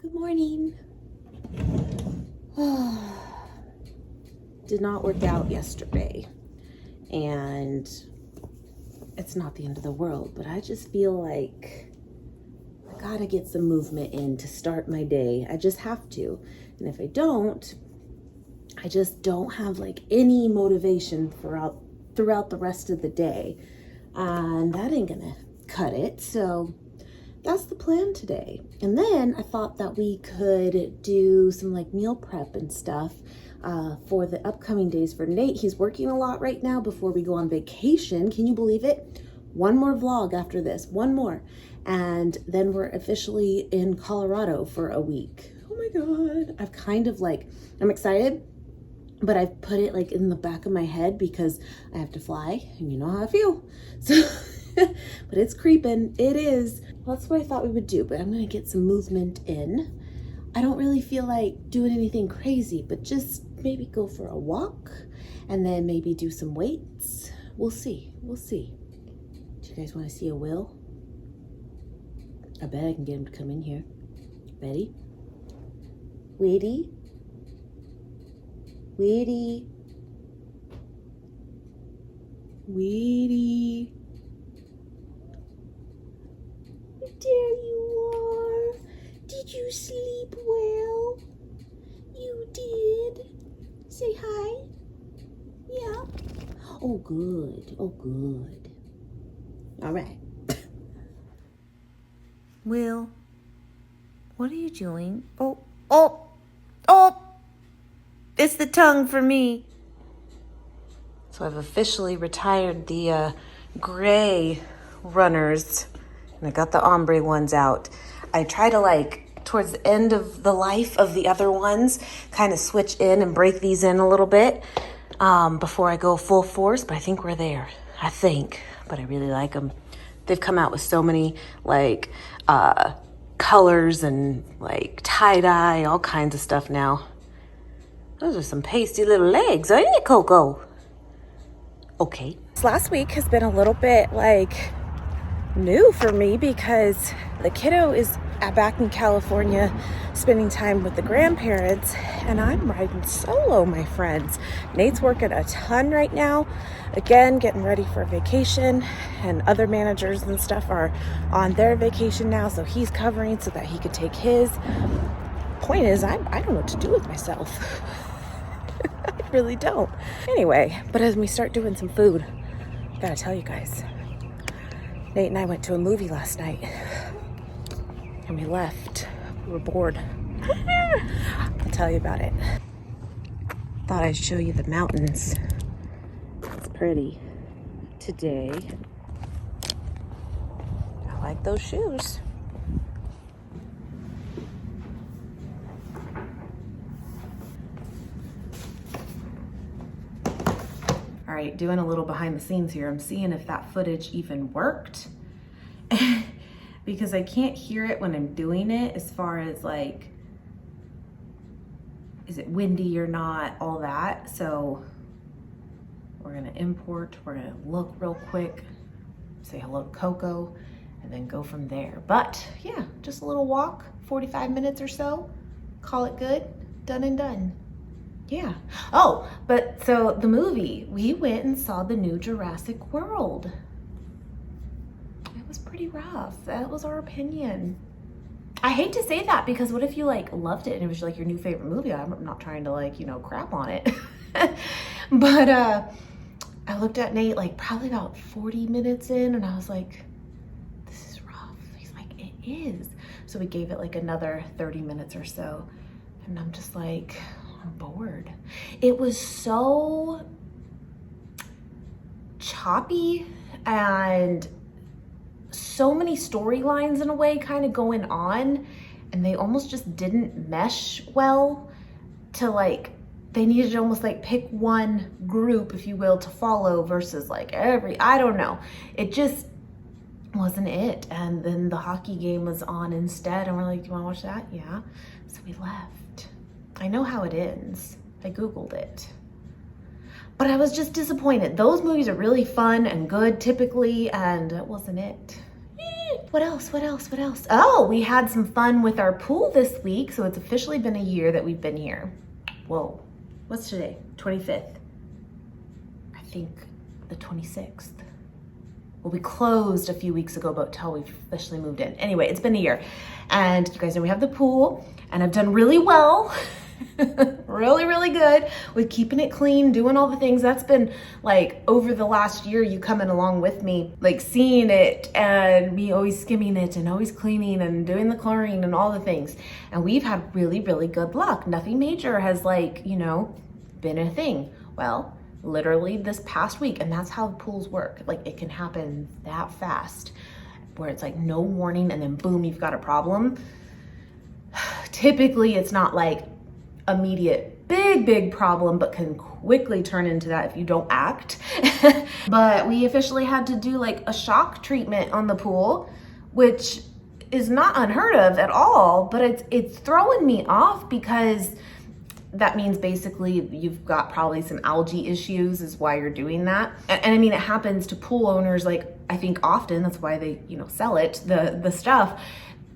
Good morning. Did not work out yesterday, and it's not the end of the world, but I just feel like I gotta get some movement in to start my day. I just have to. And if I don't, I just don't have like any motivation throughout the rest of the day. And that ain't gonna cut it. So that's the plan today. And then I thought that we could do some like meal prep and stuff for the upcoming days for Nate. He's working a lot right now before we go on vacation. Can you believe it? One more vlog after this, one more. And then we're officially in Colorado for a week. Oh my God. I've kind of like, I'm excited, but I've put it like in the back of my head because I have to fly and you know how I feel. So, but it's creeping, it is. Well, that's what I thought we would do, but I'm gonna get some movement in. I don't really feel like doing anything crazy, but just maybe go for a walk and then maybe do some weights. We'll see, we'll see. Do you guys wanna see a Will? I bet I can get him to come in here. Ready? Waity? Waity? Waity? There you are. Did you sleep well? You did. Say hi. Yeah. Oh, good. Oh, good. All right. Will, what are you doing? Oh. It's the tongue for me. So I've officially retired the gray runners. And I got the ombre ones out. I try to like, towards the end of the life of the other ones, kind of switch in and break these in a little bit before I go full force, but I think we're there. I think, but I really like them. They've come out with so many like colors and like tie-dye, all kinds of stuff now. Those are some pasty little legs, aren't you, Coco? Okay. This last week has been a little bit like new for me because the kiddo is back in California spending time with the grandparents and I'm riding solo, my friends. Nate's working a ton right now, again getting ready for vacation, and other managers and stuff are on their vacation now, so he's covering so that he could take his. Point is, I don't know what to do with myself. I really don't. Anyway, but as we start doing some food, I gotta tell you guys, Nate and I went to a movie last night and we left. We were bored. I'll tell you about it. Thought I'd show you the mountains. It's pretty today. I like those shoes. All right, doing a little behind the scenes here. I'm seeing if that footage even worked because I can't hear it when I'm doing it as far as like, is it windy or not, all that. So we're gonna import, we're gonna look real quick, say hello to Coco, and then go from there. But yeah, just a little walk, 45 minutes or so, call it good, done and done. Yeah. Oh, but so the movie, we went and saw the new Jurassic World. It was pretty rough. That was our opinion. I hate to say that because what if you like loved it and it was like your new favorite movie? I'm not trying to like, you know, crap on it. But I looked at Nate like probably about 40 minutes in and I was like, this is rough. He's like, it is. So we gave it like another 30 minutes or so. And I'm just like, I'm bored. It was so choppy and so many storylines in a way kind of going on, and they almost just didn't mesh well to like, they needed to almost like pick one group, if you will, to follow versus like I don't know. It just wasn't it. And then the hockey game was on instead and we're like, you wanna watch that? Yeah. So we left. I know how it ends. I Googled it. But I was just disappointed. Those movies are really fun and good typically, and it wasn't it. What else? Oh, we had some fun with our pool this week. So it's officially been a year that we've been here. Whoa, what's today? 25th. I think the 26th. Well, we closed a few weeks ago, but until we officially moved in. Anyway, it's been a year. And you guys know we have the pool, and I've done really well. really good with keeping it clean, doing all the things. That's been like over the last year, you coming along with me, like seeing it and me always skimming it and always cleaning and doing the chlorine and all the things. And we've had really good luck. Nothing major has like, you know, been a thing. Well, literally this past week, and that's how pools work. Like it can happen that fast where it's like no warning and then boom, you've got a problem. Typically it's not like immediate big problem, but can quickly turn into that if you don't act. But we officially had to do like a shock treatment on the pool, which is not unheard of at all, but it's throwing me off because that means basically you've got probably some algae issues is why you're doing that. And I mean, it happens to pool owners, like I think often, that's why they, you know, sell it, the stuff.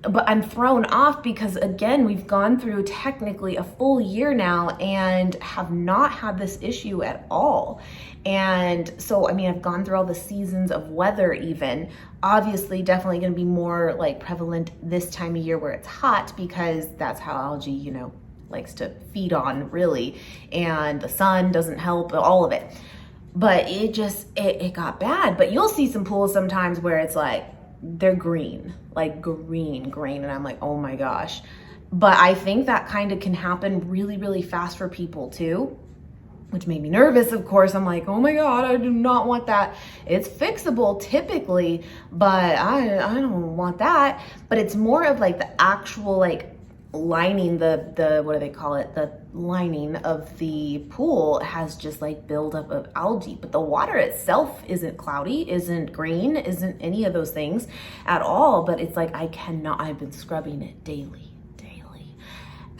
But I'm thrown off because again, we've gone through technically a full year now and have not had this issue at all. And so, I mean, I've gone through all the seasons of weather even. Obviously, definitely gonna be more like prevalent this time of year where it's hot because that's how algae, you know, likes to feed on really. And the sun doesn't help, all of it. But it got bad. But you'll see some pools sometimes where it's like, they're green, like green. And I'm like, oh my gosh. But I think that kind of can happen really fast for people too, which made me nervous. Of course, I'm like, oh my God, I do not want that. It's fixable typically, but I don't want that. But it's more of like the actual like lining, the what do they call it? The lining of the pool has just like buildup of algae, but the water itself isn't cloudy, isn't green, isn't any of those things at all. But it's like, I've been scrubbing it daily.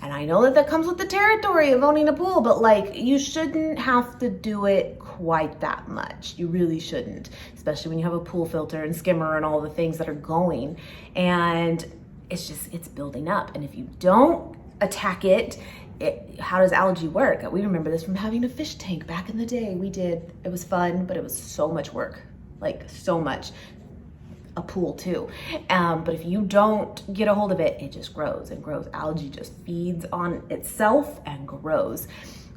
And I know that comes with the territory of owning a pool, but like you shouldn't have to do it quite that much. You really shouldn't, especially when you have a pool filter and skimmer and all the things that are going. And it's building up. And if you don't attack it, how does algae work? We remember this from having a fish tank back in the day. We did. It was fun, but it was so much work, like so much. A pool too. But if you don't get a hold of it, it just grows and grows. Algae just feeds on itself and grows.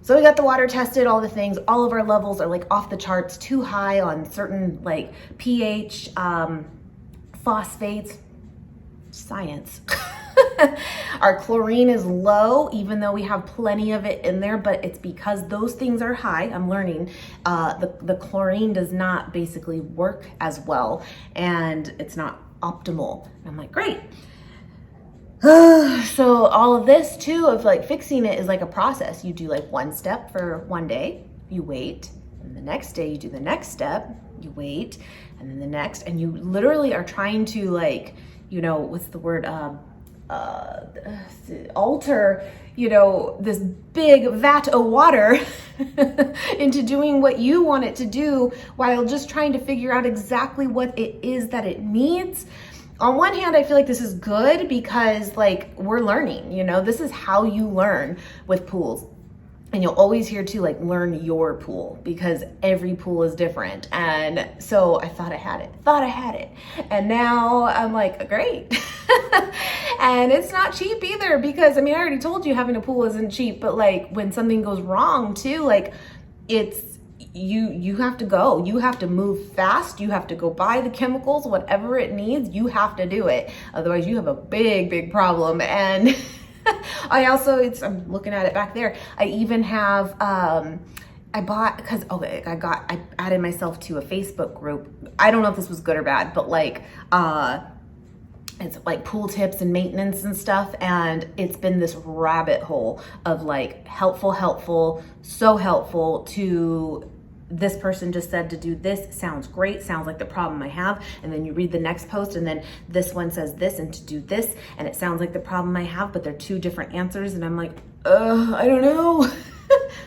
So we got the water tested, all the things, all of our levels are like off the charts, too high on certain like pH, phosphates, science. Our chlorine is low, even though we have plenty of it in there, but it's because those things are high. I'm learning the chlorine does not basically work as well, and it's not optimal. I'm like, great. So all of this too, of like fixing it is like a process. You do like one step for one day, you wait, and the next day you do the next step, you wait, and then the next, and you literally are trying to like, you know, what's the word, alter, you know, this big vat of water into doing what you want it to do while just trying to figure out exactly what it is that it needs. On one hand, I feel like this is good because like we're learning, you know, this is how you learn with pools. And you'll always hear too, like, learn your pool because every pool is different. And so I thought I had it. And now I'm like, great. And it's not cheap either because, I mean, I already told you having a pool isn't cheap, but like when something goes wrong too, like it's, you have to go, you have to move fast, you have to go buy the chemicals, whatever it needs, you have to do it. Otherwise you have a big problem. And I also, I'm looking at it back there. I even have, I bought, because, okay, I added myself to a Facebook group. I don't know if this was good or bad, but like, it's like pool tips and maintenance and stuff. And it's been this rabbit hole of like helpful, so helpful to this person just said to do this, sounds great, sounds like the problem I have. And then you read the next post and then this one says this and to do this, and it sounds like the problem I have, but they're two different answers. And I'm like, I don't know.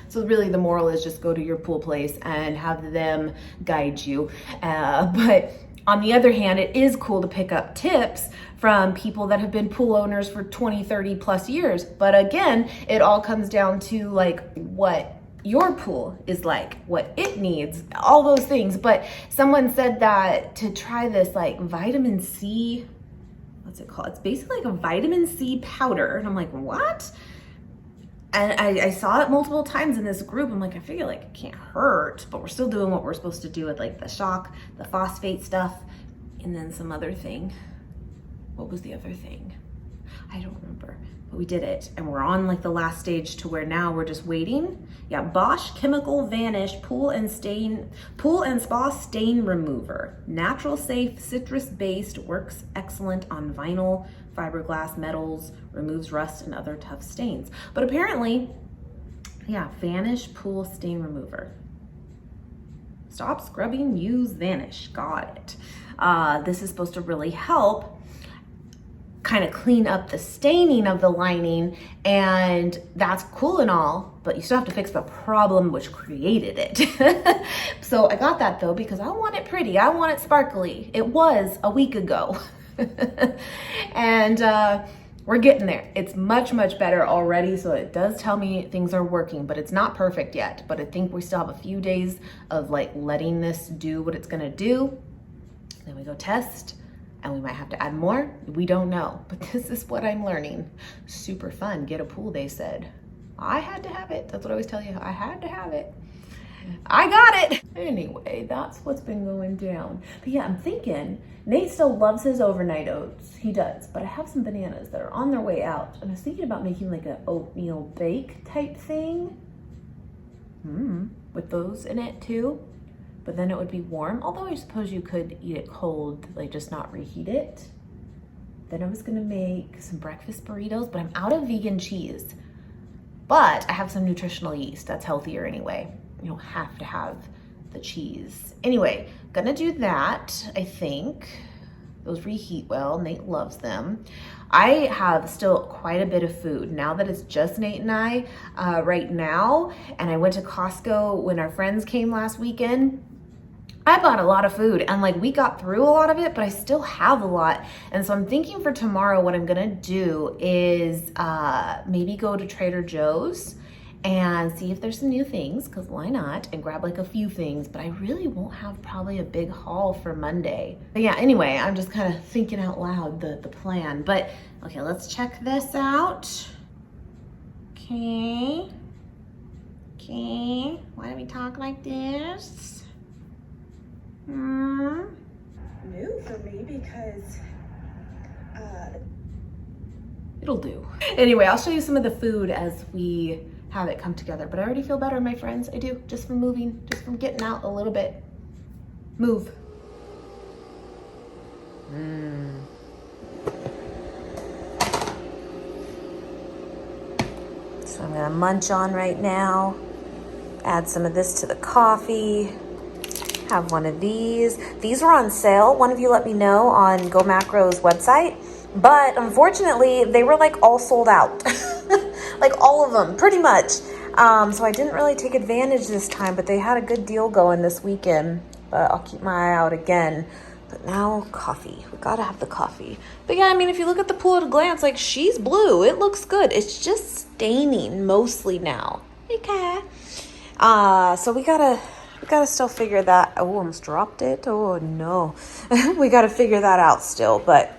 So really the moral is just go to your pool place and have them guide you. But On the other hand, it is cool to pick up tips from people that have been pool owners for 20, 30 plus years. But again, it all comes down to like what your pool is like, what it needs, all those things. But someone said that to try this like vitamin C, what's it called? It's basically like a vitamin C powder. And I'm like, what? And I saw it multiple times in this group. I'm like, I figure like it can't hurt, but we're still doing what we're supposed to do with like the shock, the phosphate stuff, and then some other thing. What was the other thing? I don't remember, but we did it. And we're on like the last stage to where now we're just waiting. Yeah, Bosch Chemical Vanish Pool and Spa Stain Remover. Natural, safe, citrus-based, works excellent on vinyl, fiberglass, metals, removes rust and other tough stains. But apparently, yeah, Vanish Pool Stain Remover. Stop scrubbing, use Vanish. Got it. This is supposed to really help kind of clean up the staining of the lining, and that's cool and all, but you still have to fix the problem which created it. So I got that though because I want it pretty, I want it sparkly. It was a week ago. And we're getting there. It's much, much better already, so it does tell me things are working, but it's not perfect yet. But I think we still have a few days of like letting this do what it's gonna do. Then we go test, and we might have to add more. We don't know, but this is what I'm learning. Super fun. Get a pool, they said. I had to have it. That's what I always tell you. I had to have it. I got it. Anyway, that's what's been going down. But yeah, I'm thinking, Nate still loves his overnight oats. He does, but I have some bananas that are on their way out. And I was thinking about making like an oatmeal bake type thing. With those in it too. But then it would be warm. Although I suppose you could eat it cold, like just not reheat it. Then I was gonna make some breakfast burritos, but I'm out of vegan cheese. But I have some nutritional yeast that's healthier anyway. You don't have to have the cheese. Anyway, gonna do that, I think. Those reheat well, Nate loves them. I have still quite a bit of food now that it's just Nate and I right now. And I went to Costco when our friends came last weekend. I bought a lot of food and like we got through a lot of it, but I still have a lot. And so I'm thinking for tomorrow, what I'm gonna do is maybe go to Trader Joe's and see if there's some new things, because why not, and grab like a few things. But I really won't have probably a big haul for Monday. But yeah, anyway, I'm just kind of thinking out loud the plan. But okay, let's check this out. Okay, why do we talk like this? New for me because it'll do. Anyway, I'll show you some of the food as we have it come together. But I already feel better, my friends. I do, just from moving, just from getting out a little bit. Move. So I'm gonna munch on right now. Add some of this to the coffee. Have one of these. These were on sale. One of you let me know on Go Macro's website, but unfortunately they were like all sold out. Like all of them, pretty much. So I didn't really take advantage this time, but they had a good deal going this weekend. But I'll keep my eye out again. But now coffee, we gotta have the coffee. But yeah, I mean, if you look at the pool at a glance, like she's blue, it looks good. It's just staining mostly now. Okay. So we gotta still figure that. Oh, almost dropped it. Oh no. We gotta figure that out still, but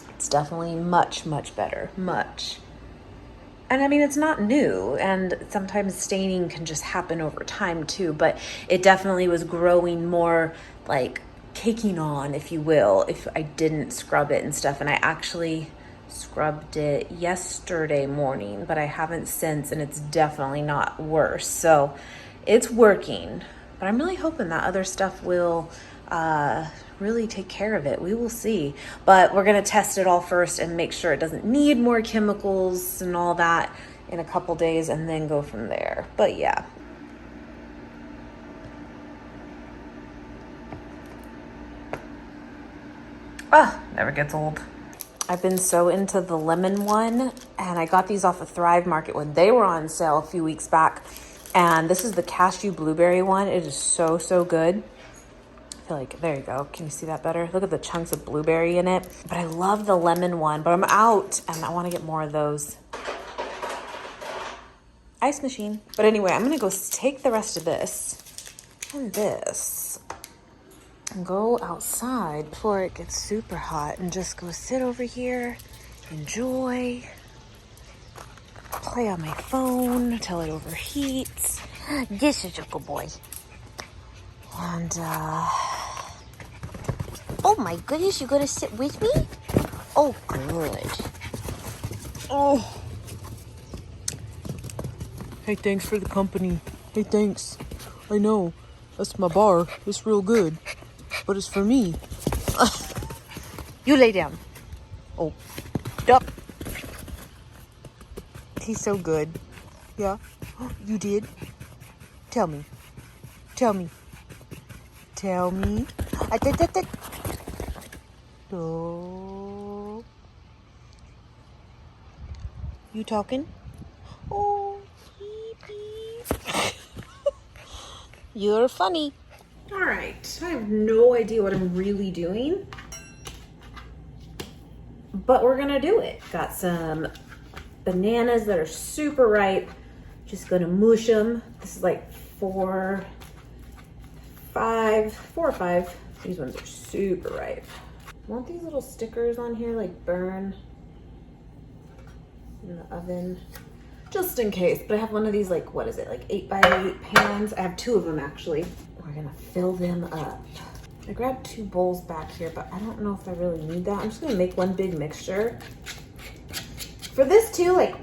it's definitely much, much better, much. And I mean, it's not new, and sometimes staining can just happen over time too, but it definitely was growing more like caking on, if you will, if I didn't scrub it and stuff. And I actually scrubbed it yesterday morning, but I haven't since, and it's definitely not worse. So it's working, but I'm really hoping that other stuff will really take care of it. We will see, but we're gonna test it all first and make sure it doesn't need more chemicals and all that in a couple days, and then go from there. But yeah. Never gets old. I've been so into the lemon one, and I got these off of Thrive Market when they were on sale a few weeks back. And this is the cashew blueberry one. It is so, so good. feel like, there you go. Can you see that better? Look at the chunks of blueberry in it. But I love the lemon one, but I'm out and I want to get more of those. Ice machine. But anyway, I'm gonna go take the rest of this and this and go outside before it gets super hot and just go sit over here, enjoy, play on my phone until it overheats. This is a good boy. And oh my goodness, you're gonna sit with me? Oh, good. Oh. Hey, thanks for the company. Hey, thanks. I know, that's my bar. It's real good, but it's for me. You lay down. Oh, up. He's so good. Yeah, you did. Tell me. Tell me. Tell me. Oh. You talking? Oh. You're funny. All right, I have no idea what I'm really doing, but we're gonna do it. Got some bananas that are super ripe. Just gonna mush them. This is like 4 or 5. These ones are super ripe. Want these little stickers on here like burn in the oven? Just in case, but I have one of these, like, what is it, like 8x8 pans. I have 2 of them actually. We're gonna fill them up. I grabbed 2 bowls back here, but I don't know if I really need that. I'm just gonna make one big mixture. For this too, like,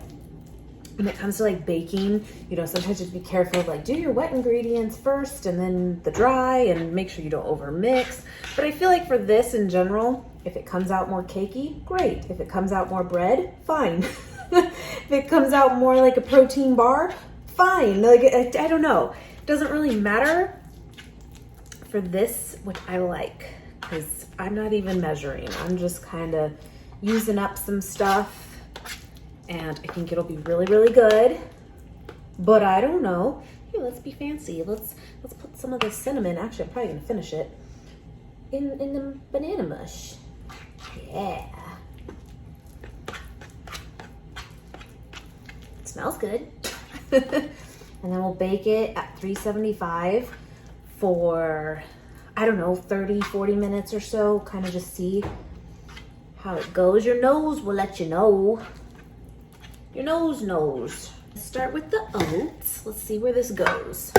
when it comes to like baking, you know, sometimes just be careful of like, do your wet ingredients first and then the dry, and make sure you don't over mix. But I feel like for this in general, if it comes out more cakey, great. If it comes out more bread, fine. If it comes out more like a protein bar, fine. Like, I don't know. It doesn't really matter for this, which I like, because I'm not even measuring. I'm just kind of using up some stuff, and I think it'll be really, really good. But I don't know. Here, let's be fancy. Let's put some of the cinnamon. Actually, I'm probably gonna finish it in the banana mush. Yeah. Smells good. And then we'll bake it at 375 for, I don't know, 30, 40 minutes or so. Kind of just see how it goes. Your nose will let you know. Your nose knows. Start with the oats. Let's see where this goes.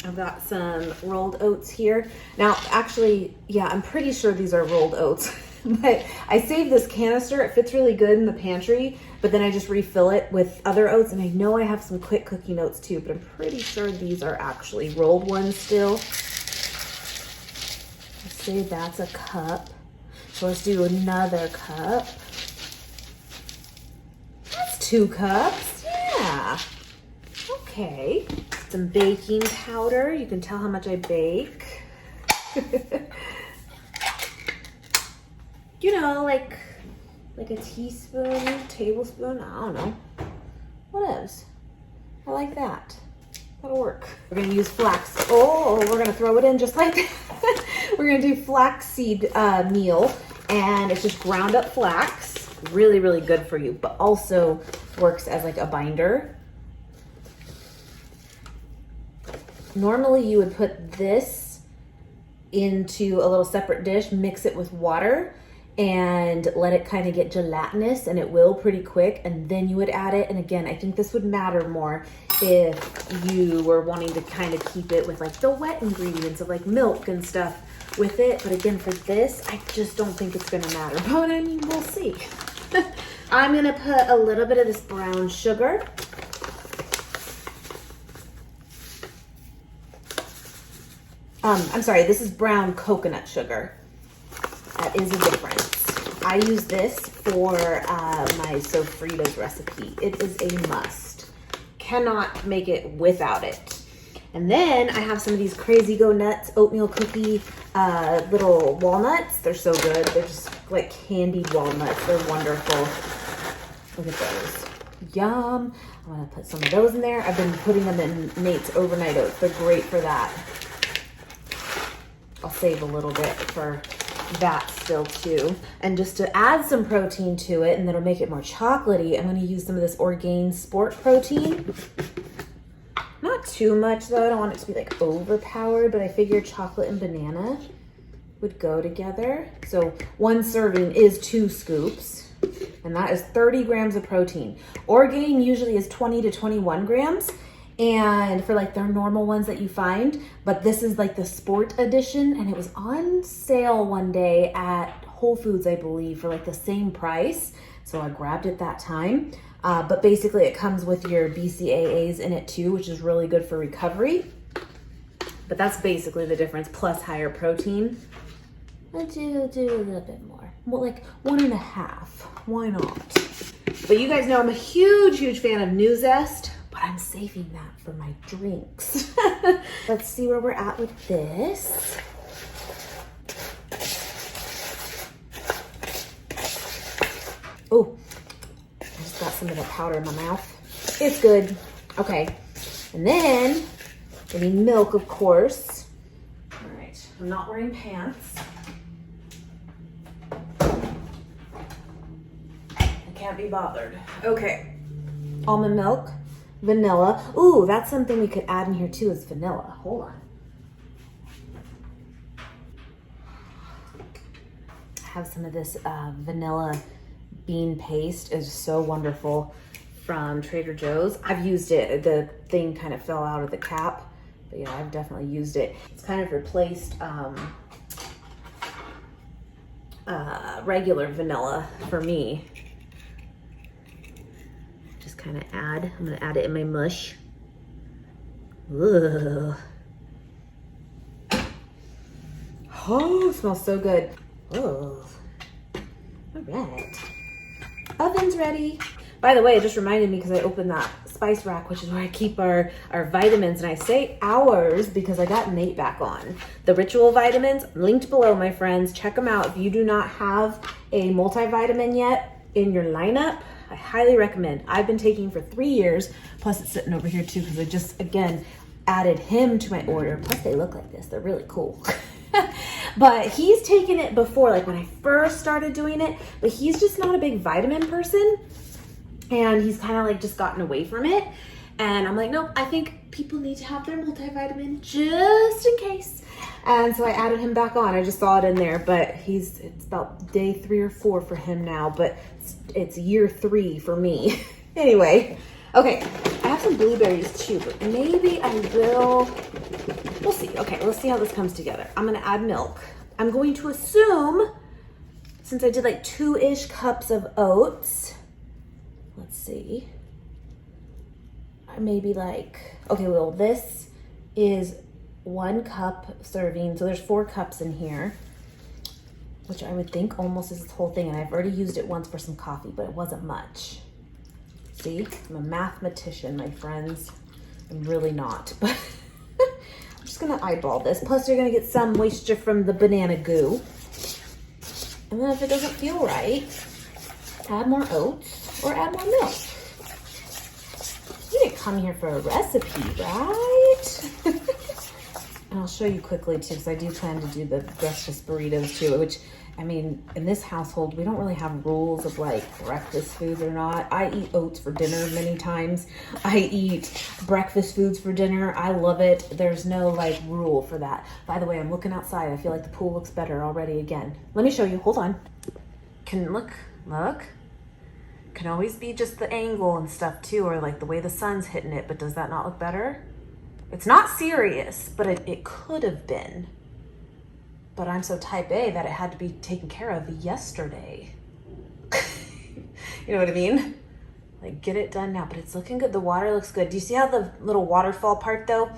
I've got some rolled oats here. Now, actually, yeah, I'm pretty sure these are rolled oats. But I saved this canister. It fits really good in the pantry, but then I just refill it with other oats. And I know I have some quick cooking oats too, but I'm pretty sure these are actually rolled ones still. Let's say that's a cup. So let's do another cup. That's 2 cups, yeah. Okay, some baking powder. You can tell how much I bake. You know, like a teaspoon, tablespoon, I don't know. What else? I like that. That'll work. We're gonna use flax. Oh, we're gonna throw it in just like that. We're gonna do flaxseed meal, and it's just ground up flax. Really, really good for you, but also works as like a binder. Normally you would put this into a little separate dish, mix it with water, and let it kind of get gelatinous, and it will pretty quick, and then you would add it. And again, I think this would matter more if you were wanting to kind of keep it with like the wet ingredients of like milk and stuff with it. But again, for this, I just don't think it's gonna matter, but I mean, we'll see. I'm gonna put a little bit of this brown sugar. I'm sorry, this is brown coconut sugar. That is a difference. I use this for my sofritas recipe. It is a must. Cannot make it without it. And then I have some of these Crazy Go Nuts oatmeal cookie little walnuts. They're so good. They're just like candied walnuts. They're wonderful. Look at those. Yum. I'm gonna put some of those in there. I've been putting them in Nate's overnight oats. They're great for that. I'll save a little bit for that still too. And just to add some protein to it, and that'll make it more chocolatey, I'm gonna use some of this Orgain Sport protein. Not too much though, I don't want it to be like overpowered, but I figured chocolate and banana would go together. So 1 serving is 2 scoops, and that is 30 grams of protein. Orgain usually is 20 to 21 grams, and for like their normal ones that you find, but this is like the sport edition, and it was on sale one day at Whole Foods, I believe, for like the same price. So I grabbed it that time. But basically it comes with your BCAAs in it too, which is really good for recovery. But that's basically the difference, plus higher protein. I'll do a little bit more. Well, like 1.5. Why not? But you guys know I'm a huge fan of New Zest, but I'm saving that for my drinks. Let's see where we're at with this. Oh, I just got some of that powder in my mouth. It's good. Okay, and then we need milk, of course. All right, I'm not wearing pants. I can't be bothered. Okay, almond milk, vanilla. Ooh, that's something we could add in here too, is vanilla. Hold on. I have some of this vanilla bean paste. Is so wonderful from Trader Joe's. I've used it. The thing kind of fell out of the cap, but yeah, I've definitely used it. It's kind of replaced regular vanilla for me. Just kind of add. I'm gonna add it in my mush. Ugh. Oh, it smells so good. Oh, all right. Oven's ready. By the way, it just reminded me because I opened that spice rack, which is where I keep our vitamins, and I say ours because I got Nate back on. The Ritual vitamins, linked below, my friends. Check them out. If you do not have a multivitamin yet in your lineup, I highly recommend. I've been taking for 3 years, plus it's sitting over here too because I just, again, added him to my order. Plus they look like this. They're really cool. But he's taken it before, like when I first started doing it, but he's just not a big vitamin person. And he's kind of like just gotten away from it. And I'm like, nope, I think people need to have their multivitamin just in case. And so I added him back on. I just saw it in there, but it's about day 3 or 4 for him now, but it's year 3 for me. Anyway, okay, I have some blueberries too, but maybe I will. We'll see. Okay, let's see how this comes together. I'm gonna add milk. I'm going to assume, since I did like 2-ish cups of oats, let's see, maybe like, okay, well, this is 1 cup serving, so there's 4 cups in here, which I would think almost is this whole thing, and I've already used it once for some coffee, but it wasn't much. See, I'm a mathematician, my friends. I'm really not, but I'm just gonna eyeball this. Plus you're gonna get some moisture from the banana goo. And then if it doesn't feel right, add more oats or add more milk. You didn't come here for a recipe, right? And I'll show you quickly too, because I do plan to do the breakfast burritos too, which, I mean, in this household, we don't really have rules of like breakfast foods or not. I eat oats for dinner many times. I eat breakfast foods for dinner. I love it. There's no like rule for that. By the way, I'm looking outside. I feel like the pool looks better already again. Let me show you. Hold on. Look. Can always be just the angle and stuff too, or like the way the sun's hitting it, but does that not look better? It's not serious, but it could have been. But I'm so type A that it had to be taken care of yesterday. You know what I mean? Like, get it done now, but it's looking good. The water looks good. Do you see how the little waterfall part though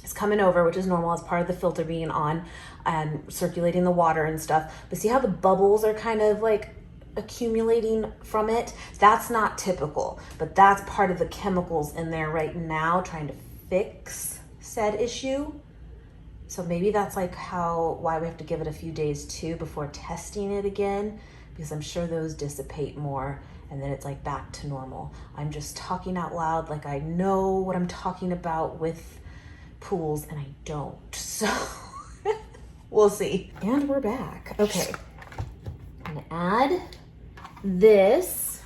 is coming over, which is normal as part of the filter being on and circulating the water and stuff. But see how the bubbles are kind of like accumulating from it? That's not typical, but that's part of the chemicals in there right now trying to fix said issue. So maybe that's like why we have to give it a few days too before testing it again, because I'm sure those dissipate more and then it's like back to normal. I'm just talking out loud like I know what I'm talking about with pools, and I don't. So We'll see. And we're back. Okay. I'm gonna add this.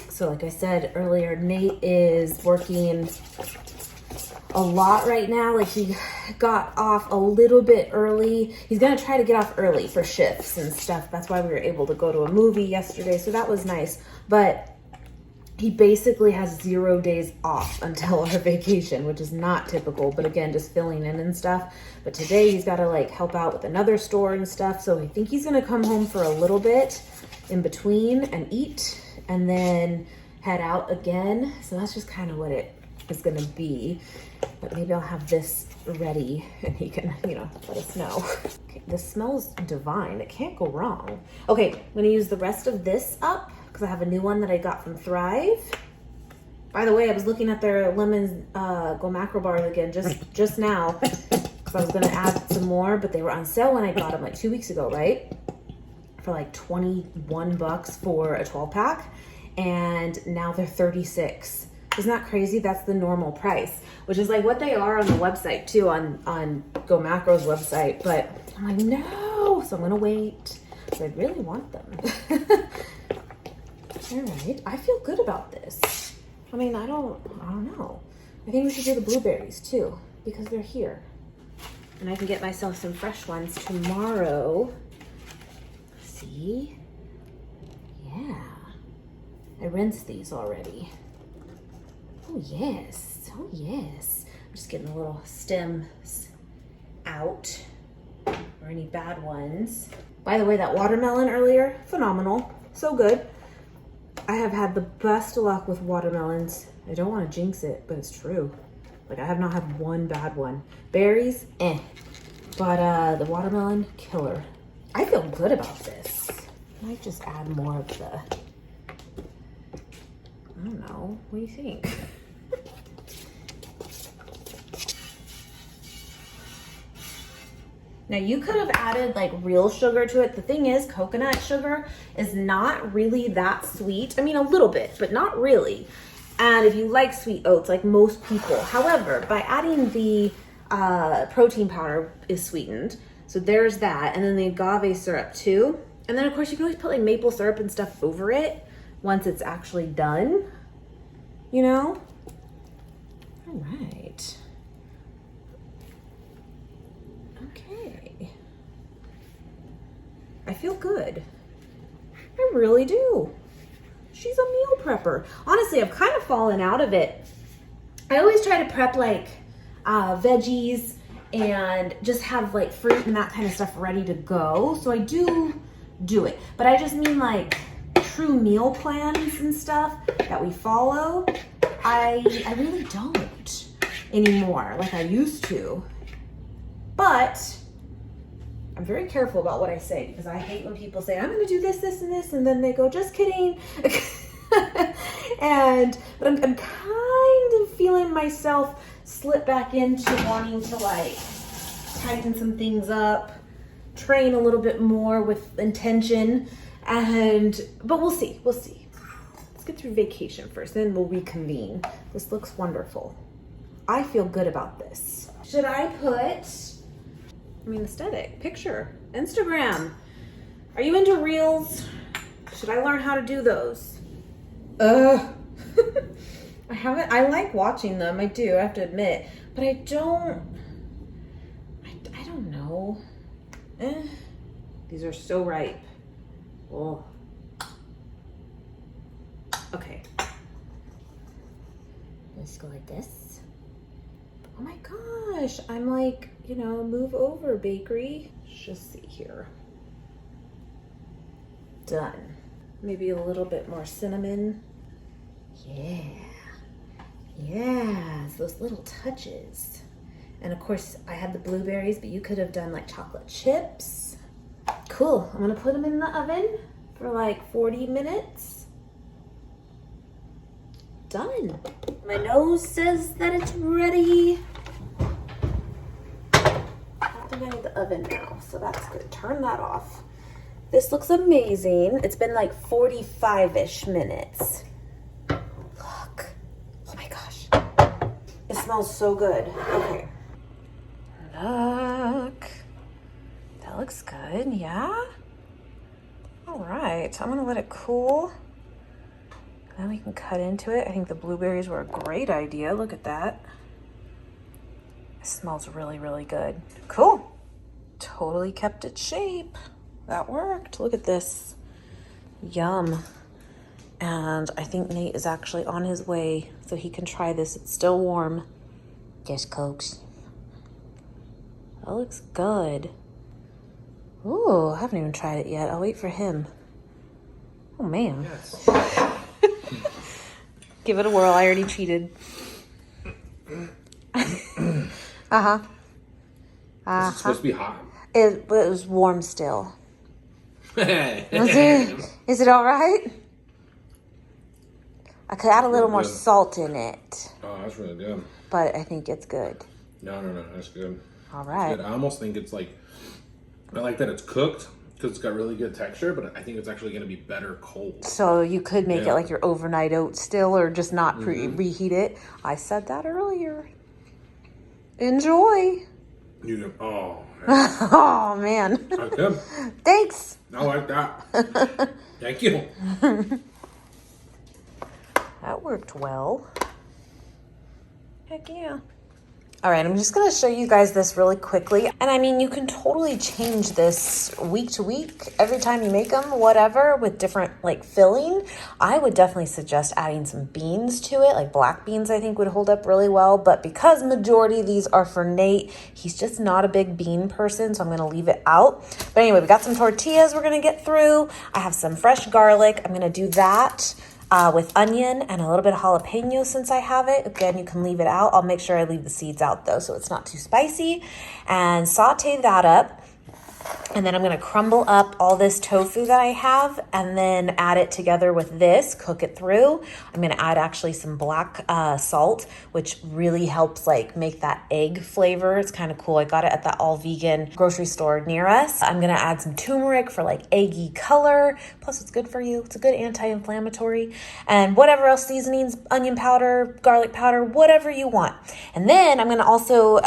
So like I said earlier, Nate is working a lot right now. Like he got off a little bit early. He's gonna try to get off early for shifts and stuff. That's why we were able to go to a movie yesterday. So that was nice. But he basically has 0 days off until our vacation, which is not typical, but again, just filling in and stuff. But today he's got to like help out with another store and stuff. So I think he's going to come home for a little bit in between and eat and then head out again. So that's just kind of what it is going to be. But maybe I'll have this ready and he can, you know, let us know. Okay, this smells divine. It can't go wrong. Okay, I'm going to use the rest of this up because I have a new one that I got from Thrive. By the way, I was looking at their lemon Go Macro bars again just now because I was going to add some more, but they were on sale when I got them like 2 weeks ago, right? For like 21 bucks for a 12 pack. And now they're 36. Isn't that crazy? That's the normal price, which is like what they are on the website too, on Go Macro's website. But I'm like, no, so I'm gonna wait. So I really want them. All right, I feel good about this. I mean, I don't know. I think we should do the blueberries too because they're here, and I can get myself some fresh ones tomorrow. See? Yeah, I rinsed these already. Oh yes, oh yes. I'm just getting the little stems out or any bad ones. By the way, that watermelon earlier, phenomenal, so good. I have had the best luck with watermelons. I don't want to jinx it, but it's true. Like I have not had one bad one. Berries, but the watermelon, killer. I feel good about this. I might just add more of the, I don't know, what do you think? Now you could have added like real sugar to it. The thing is, coconut sugar is not really that sweet. I mean, a little bit, but not really. And if you like sweet oats, like most people, however, by adding the protein powder is sweetened. So there's that. And then the agave syrup too. And then of course you can always put like maple syrup and stuff over it once it's actually done, you know? All right. Okay. I feel good. I really do. She's a meal prepper. Honestly, I've kind of fallen out of it. I always try to prep like veggies and just have like fruit and that kind of stuff ready to go. So I do it, but I just mean like true meal plans and stuff that we follow. I really don't anymore like I used to. But I'm very careful about what I say because I hate when people say, I'm going to do this, this, and this, and then they go, just kidding. But I'm kind of feeling myself slip back into wanting to like tighten some things up, train a little bit more with intention, but we'll see. Let's get through vacation first, then we'll reconvene. This looks wonderful. I feel good about this. Should I put, aesthetic, picture, Instagram. Are you into reels? Should I learn how to do those? I haven't, I like watching them, I do, I have to admit, but I don't know. These are so ripe. Oh. Okay. Let's go like this. Oh my gosh, I'm like, move over, bakery. Let's just see here. Done. Maybe a little bit more cinnamon. Yeah, those little touches. And of course, I had the blueberries, but you could have done like chocolate chips. Cool, I'm gonna put them in the oven for like 40 minutes. Done. My nose says that it's ready. Activating the oven now, so that's good. Turn that off. This looks amazing. It's been like 45-ish minutes. Look. smells so good. Okay. Look. That looks good, yeah? All right, I'm gonna let it cool. Then we can cut into it. I think the blueberries were a great idea. Look at that. It smells really, really good. Cool. Totally kept its shape. That worked. Look at this. Yum. And I think Nate is actually on his way so he can try this. It's still warm. Yes, Cokes. That looks good. Ooh, I haven't even tried it yet. I'll wait for him. Oh, man. Yes. Give it a whirl. I already cheated. Uh-huh. Is it supposed to be hot? It was warm still. Is it all right? I could add a little more salt in it. Oh, that's really good. But I think it's good. No, that's good. All right. Good. I almost think it's like, I like that it's cooked because it's got really good texture, but I think it's actually going to be better cold. So you could make it like your overnight oat still, or just not reheat it. I said that earlier. Enjoy. Oh. Oh, man. That's good. Thanks. I like that. Thank you. That worked well. Heck yeah. All right, I'm just gonna show you guys this really quickly. And I mean, you can totally change this week to week, every time you make them, whatever, with different like filling. I would definitely suggest adding some beans to it, like black beans I think would hold up really well. But because majority of these are for Nate, he's just not a big bean person, so I'm gonna leave it out. But anyway, we got some tortillas we're gonna get through. I have some fresh garlic. I'm gonna do that. With onion and a little bit of jalapeno since I have it. Again, you can leave it out. I'll make sure I leave the seeds out though so it's not too spicy. And saute that up. And then I'm gonna crumble up all this tofu that I have and then add it together with this, cook it through. I'm gonna add actually some black salt, which really helps like make that egg flavor. It's kind of cool. I got it at the all vegan grocery store near us. I'm gonna add some turmeric for like eggy color. Plus it's good for you. It's a good anti-inflammatory. And whatever else seasonings, onion powder, garlic powder, whatever you want. And then I'm gonna also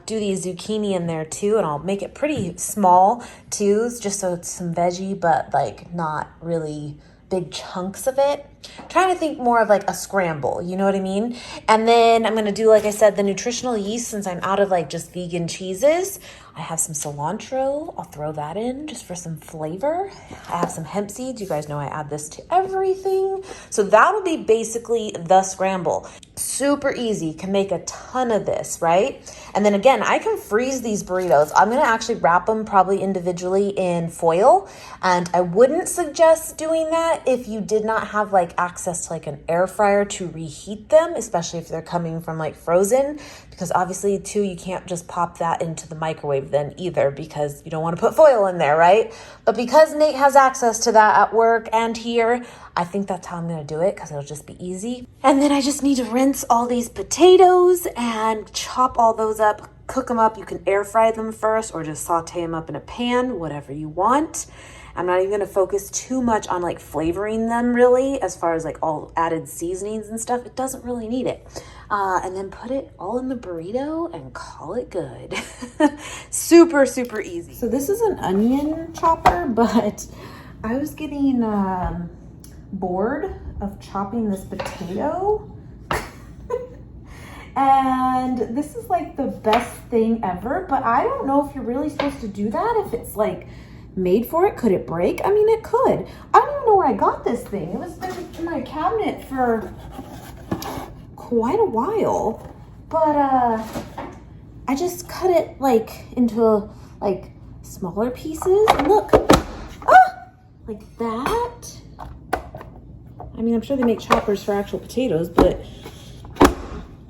do the zucchini in there too, and I'll make it pretty small too, just so it's some veggie, but like not really big chunks of it. I'm trying to think more of like a scramble, you know what I mean? And then I'm gonna do, like I said, the nutritional yeast since I'm out of like just vegan cheeses. I have some cilantro. I'll throw that in just for some flavor. I have some hemp seeds. You guys know I add this to everything. So that'll be basically the scramble. Super easy. Can make a ton of this, right? And then again, I can freeze these burritos. I'm gonna actually wrap them probably individually in foil. And I wouldn't suggest doing that if you did not have like access to like an air fryer to reheat them, especially if they're coming from like frozen, because obviously too, you can't just pop that into the microwave then either because you don't want to put foil in there, right? But because Nate has access to that at work and here, I think that's how I'm going to do it because it'll just be easy. And then I just need to rinse all these potatoes and chop all those up, cook them up. You can air fry them first or just saute them up in a pan, whatever you want. I'm not even going to focus too much on like flavoring them really, as far as like all added seasonings and stuff. It doesn't really need it. And then put it all in the burrito and call it good. Super, super easy. So this is an onion chopper, but I was getting bored of chopping this potato. And this is like the best thing ever, but I don't know if you're really supposed to do that if it's like made for it. Could it break? I mean, it could. I don't even know where I got this thing. It was been in my cabinet for quite a while, but I just cut it like into like smaller pieces. And look, like that. I mean, I'm sure they make choppers for actual potatoes, but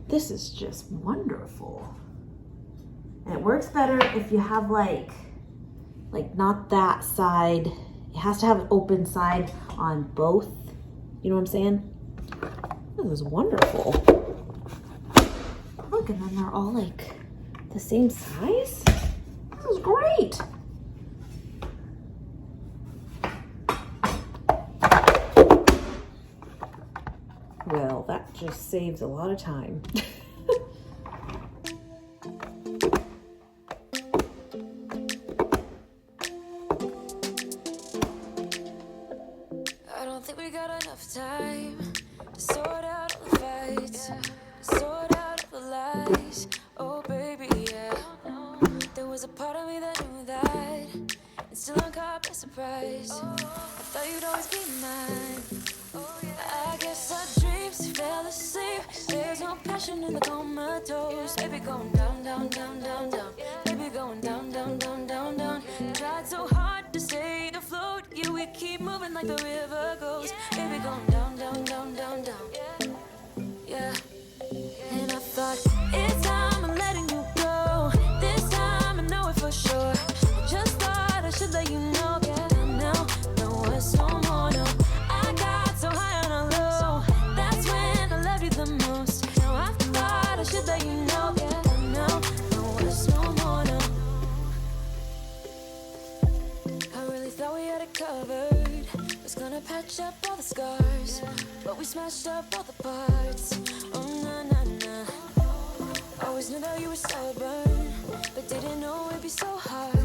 this is just wonderful. And it works better if you have like not that side. It has to have an open side on both. You know what I'm saying? This is wonderful. Look, and then they're all like the same size. This is great. Well, that just saves a lot of time. think we got enough time to sort out all the fights, to sort out all the lies. Oh baby, yeah. There was a part of me that knew that, and still I'm caught by surprise. I thought you'd always be mine. I guess our dreams fell asleep. There's no passion in the comatose. Baby going down, down, down, down, down. Baby going down, down, down, down, down. Tried so hard to stay afloat. Yeah, we keep moving like the river goes. Baby going down, down, down, down, down. Yeah. And I thought, it's time I'm letting you go. This time I know it for sure. I just thought I should let you know. Yeah, now, no, it's no more, no. I got so high on a low. That's when I loved you the most. Now I thought I should let you know. Yeah, now, no, it's no more, no. I really thought we had it covered. Was gonna patch up all the scars, but we smashed up all the parts. Oh, na, na, na. Always knew that you were stubborn, but didn't know it'd be so hard.